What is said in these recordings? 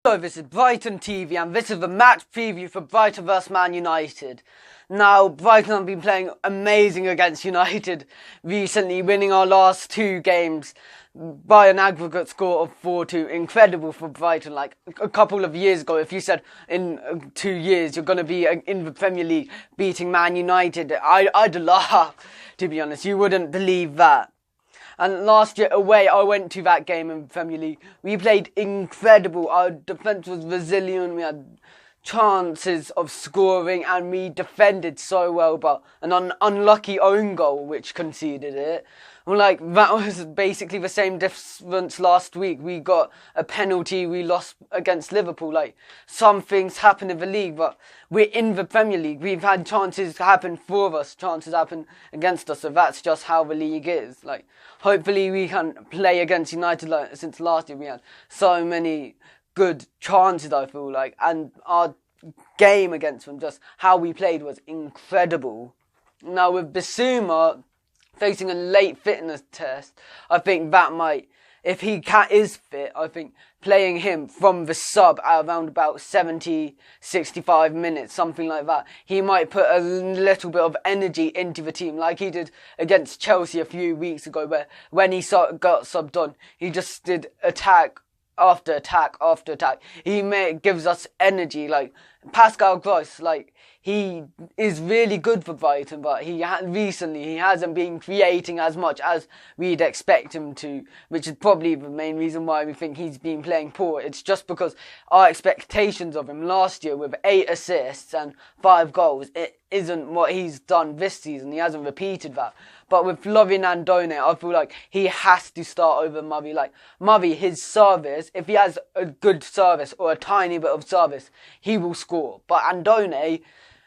Hello, this is Brighton TV and this is the match preview for Brighton vs Man United. Now, Brighton have been playing amazing against United recently, winning our last two games by an aggregate score of 4-2. Incredible for Brighton. Like a couple of years ago, if you said in 2 years you're going to be in the Premier League beating Man United, I'd laugh, to be honest. You wouldn't believe that. And last year away, I went to that game in the Premier League. We played incredible. Our defence was resilient. We had chances of scoring and we defended so well, but an unlucky own goal which conceded it. Like, that was basically the same difference last week. We got a penalty, we lost against Liverpool. Like, some things happen in the league, but we're in the Premier League. We've had chances happen for us, chances happen against us, so that's just how the league is. Like, hopefully we can play against United. Like, since last year we had so many good chances, I feel like, and our game against them, just how we played, was incredible. Now, with Bissouma facing a late fitness test, I think that might, if he is fit, I think playing him from the sub at around about 70, 65 minutes, something like that, he might put a little bit of energy into the team, like he did against Chelsea a few weeks ago, where when he got subbed on, he just did attack after attack after attack. He gives us energy. Like Pascal Gross, like, he is really good for Brighton, but recently he hasn't been creating as much as we'd expect him to, which is probably the main reason why we think he's been playing poor. It's just because our expectations of him last year, with 8 assists and 5 goals, it isn't what he's done this season. He hasn't repeated that. But with Lovren Andone, I feel like he has to start over Murray. Like, Murray, his service, if he has a good service or a tiny bit of service, he will score. But Andone,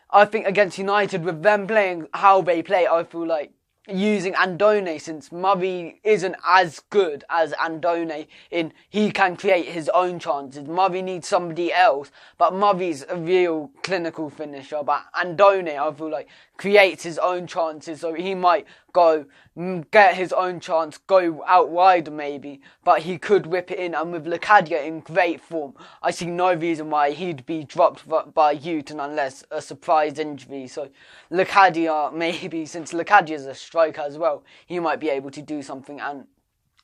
I think against United, with them playing how they play, I feel like using Andone, since Murray isn't as good as Andone in he can create his own chances. Murray needs somebody else, but Murray's a real clinical finisher. But Andone, I feel like, creates his own chances, so he might go get his own chance, go out wide maybe, but he could whip it in. And with Locadia in great form, I see no reason why he'd be dropped by Houghton unless a surprise injury. So Locadia, maybe, since Locadia is a striker as well, he might be able to do something. And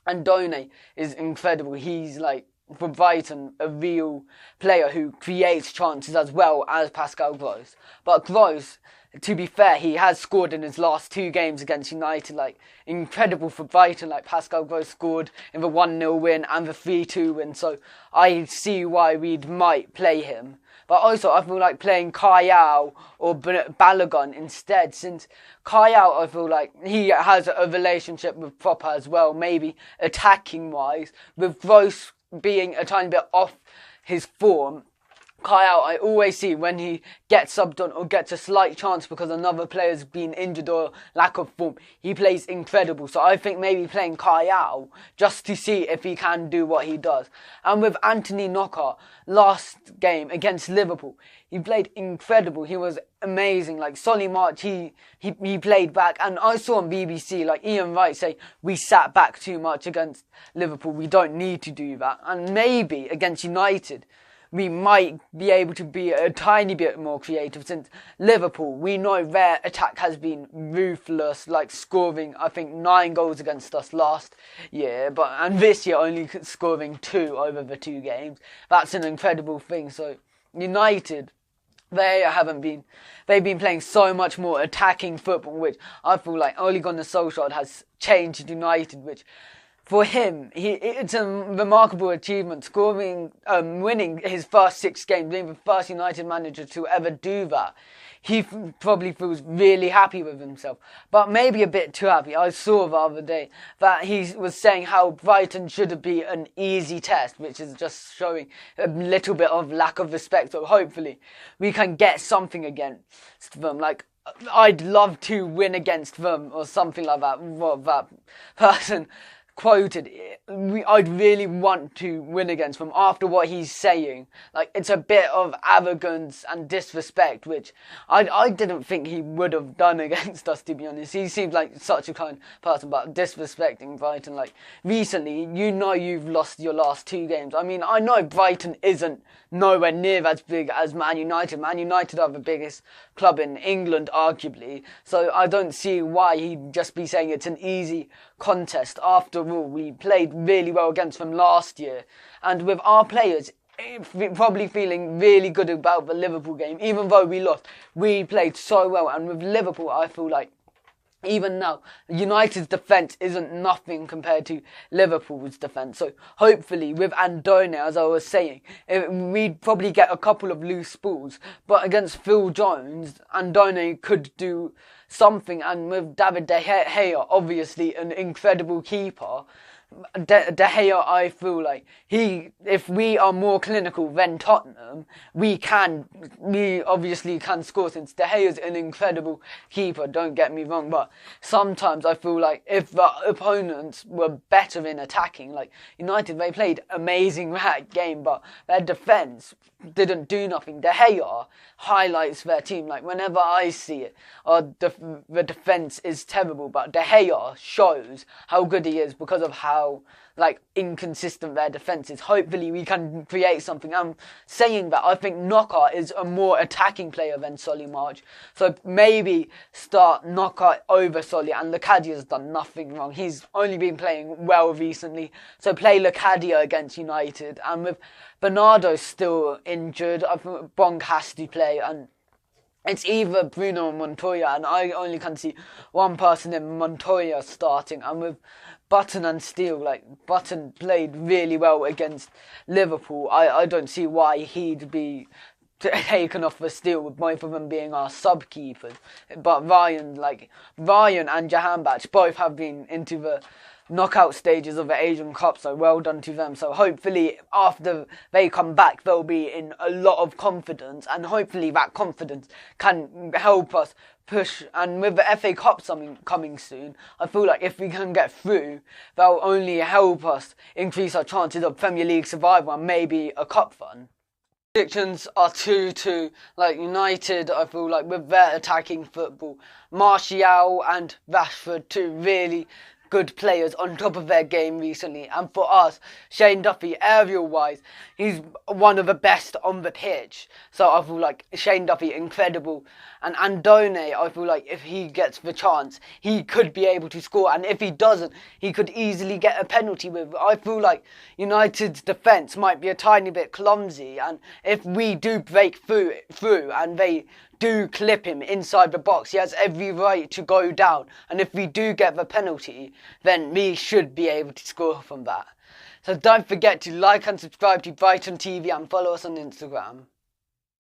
Andone is incredible. He's like, for Brighton, a real player who creates chances as well as Pascal Gross. But Gross, to be fair, he has scored in his last 2 games against United. Like, incredible for Brighton. Like, Pascal Gross scored in the 1-0 win and the 3-2 win. So I see why we might play him. But also, I feel like playing Kayal or Balogun instead, since Kayal, I feel like he has a relationship with Proper as well, maybe attacking-wise. With Gross being a tiny bit off his form, Kyle, I always see when he gets subbed on or gets a slight chance because another player's been injured or lack of form, he plays incredible. So I think maybe playing Kyle just to see if he can do what he does. And with Anthony Knockaert, last game against Liverpool, he played incredible. He was amazing. Like, Solly March, he played back. And I saw on BBC, like, Ian Wright say, we sat back too much against Liverpool. We don't need to do that. And maybe against United, we might be able to be a tiny bit more creative, since Liverpool, we know their attack has been ruthless, like scoring, I think, 9 goals against us last year, and this year only scoring 2 over the 2 games. That's an incredible thing. So United, they've been playing so much more attacking football, which I feel like Ole Gunnar Solskjaer has changed United, which, for him, it's a remarkable achievement, winning his first 6 games, being the first United manager to ever do that. He probably feels really happy with himself, but maybe a bit too happy. I saw the other day that he was saying how Brighton should be an easy test, which is just showing a little bit of lack of respect. So hopefully we can get something against them. Like, I'd love to win against them or something like that. What that person quoted, I'd really want to win against him after what he's saying. Like, it's a bit of arrogance and disrespect, which I didn't think he would have done against us, to be honest. He seemed like such a kind person, but disrespecting Brighton, like, recently, you've lost your last 2 games. I mean, I know Brighton isn't nowhere near as big as Man United. Man United are the biggest club in England, arguably, so I don't see why he'd just be saying it's an easy contest. After all, we played really well against them last year, and with our players probably feeling really good about the Liverpool game, even though we lost, we played so well. And with Liverpool, I feel like even now, United's defence isn't nothing compared to Liverpool's defence. So hopefully with Andone, as I was saying, we'd probably get a couple of loose balls. But against Phil Jones, Andone could do something. And with David De Gea, obviously an incredible keeper, De Gea, I feel like if we are more clinical than Tottenham, we obviously can score, since De Gea's an incredible keeper, don't get me wrong, but sometimes I feel like if the opponents were better in attacking, like United, they played amazing that game, but their defence didn't do nothing. De Gea highlights their team. Like, whenever I see it, the defence is terrible, but De Gea shows how good he is because of how inconsistent their defence is. Hopefully we can create something. I'm saying that I think Knockout is a more attacking player than Solly March, so maybe start Knockout over Solly. And Lacadia's done nothing wrong. He's only been playing well recently, so play Lacadia against United. And with Bernardo still injured, I think Bonk has to play, and it's either Bruno or Montoya, and I only can see one person in Montoya starting. And with Button and Steele, Button played really well against Liverpool. I don't see why he'd be taken off for Steele, with both of them being our sub-keepers. But Ryan and Jahanbakhsh both have been into the knockout stages of the Asian Cup, so well done to them. So hopefully after they come back, they'll be in a lot of confidence, and hopefully that confidence can help us push. And with the FA Cup coming soon, I feel like if we can get through, that'll only help us increase our chances of Premier League survival and maybe a cup run. Predictions are 2-2. United, I feel like with their attacking football, Martial and Rashford, 2 really good players on top of their game recently. And for us, Shane Duffy, aerial-wise, he's one of the best on the pitch. So I feel like Shane Duffy, incredible. And Andone, I feel like if he gets the chance, he could be able to score. And if he doesn't, he could easily get a penalty with. I feel like United's defence might be a tiny bit clumsy. And if we do break through and they do clip him inside the box, he has every right to go down. And if we do get the penalty, then we should be able to score from that. So don't forget to like and subscribe to Brighton TV and follow us on Instagram.